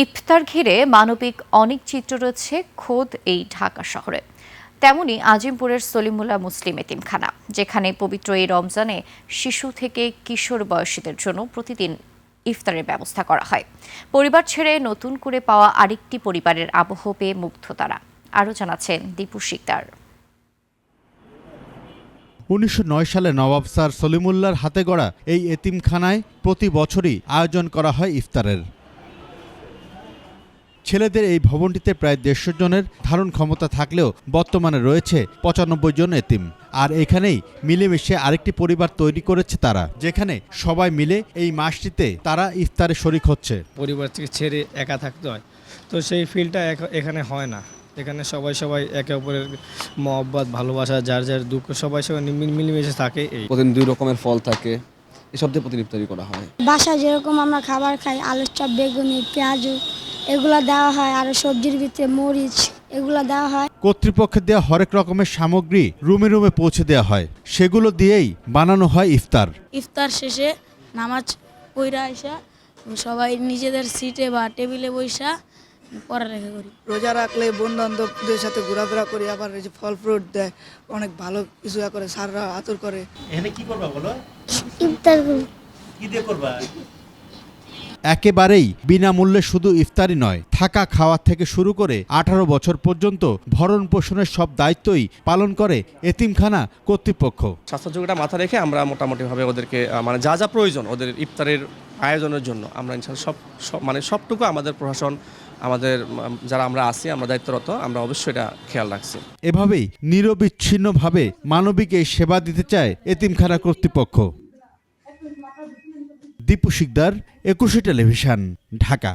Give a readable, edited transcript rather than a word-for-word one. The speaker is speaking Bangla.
ইফতার ঘিরে মানবিক অনেক চিত্র রয়েছে খোদ এই ঢাকা শহরে। তেমনি আজিমপুরের সলিমুল্লাহ মুসলিম এতিমখানা, যেখানে পবিত্র এই রমজানে শিশু থেকে কিশোর বয়সীদের জন্য প্রতিদিন ইফতারের ব্যবস্থা করা হয়। পরিবার ছেড়ে নতুন করে পাওয়া আরেকটি পরিবারের আবহ পেয়ে মুগ্ধ তারা। আরও জানাচ্ছেন দীপু শিকদার। ১৯০৯ সালে নবাব স্যার সলিমুল্লাহর হাতে গড়া এই এতিমখানায় প্রতি বছরই আয়োজন করা হয় ইফতারের। ছেলেদের এই ভবনটিতে প্রায় ১৫০ জনের ধারণ ক্ষমতা থাকলেও বর্তমানে রয়েছে ৯৫ জন এতিম। আর এখানেই মিলেমিশে আরেকটি পরিবার তৈরি করেছে তারা, যেখানে সবাই মিলে এই মাসটিতে তারা ইফতারে শরিক হচ্ছে। পরিবার থেকে ছেড়ে একা থাকতে হয়, তো সেই ফিলটা এখানে হয় না। এখানে সবাই একে অপরের মহব্বত, ভালোবাসা, যার যার দুঃখ সবাই মিলেমিশে থাকে। প্রতিদিন 2 রকমের ফল থাকে, এসব দিয়ে প্রতিদিন ইফতারি করা হয়। বাসায় যেরকম আমরা খাবার খাই, আলুর চপ, বেগুনি, পেঁয়াজু, এগুলো দেওয়া হয়। আর সবজির ভিতরে মরিচ, এগুলো দেওয়া হয়। কর্তৃপক্ষের দেওয়া হরেক রকমের সামগ্রী রুমে রুমে পৌঁছে দেওয়া হয়, সেগুলো দিয়েই বানানো হয় ইফতার। ইফতার শেষে নামাজ পড়া আসা সবাই নিজেদের সিটে বা টেবিলে বসা পড়ালেখা করি। রোজা রাখলে বন্ধু বান্ধবদের সাথে ঘোরাফেরা করি, আবার এই যে ফল ফ্রুট দেয়, অনেক ভালো কিছু করে, সাররা আতর করে। এখানে কি করবা বলো? ইফতার কি দিয়ে করবা? একেবারেই বিনামূল্যে শুধু ইফতারি নয়, থাকা খাওয়া থেকে শুরু করে 18 বছর পর্যন্ত ভরণ পোষণের সব দায়িত্বই পালন করে এতিমখানা কর্তৃপক্ষ। স্বাস্থ্য ঝুঁকিটা মাথা রেখে আমরা মোটামুটিভাবে ওদেরকে মানে যা যা প্রয়োজন ওদের ইফতারের আয়োজনের জন্য আমরা ইনশাআল্লাহ সবটুকু আমাদের প্রশাসন, আমাদের যারা আমরা আছি, আমরা দায়িত্বরত, আমরা অবশ্যই এটা খেয়াল রাখছি। এভাবেই নিরবিচ্ছিন্নভাবে মানবিক এই সেবা দিতে চায় এতিমখানা কর্তৃপক্ষ। দীপু শিকদার, ২১ টেলিভিশন, ঢাকা।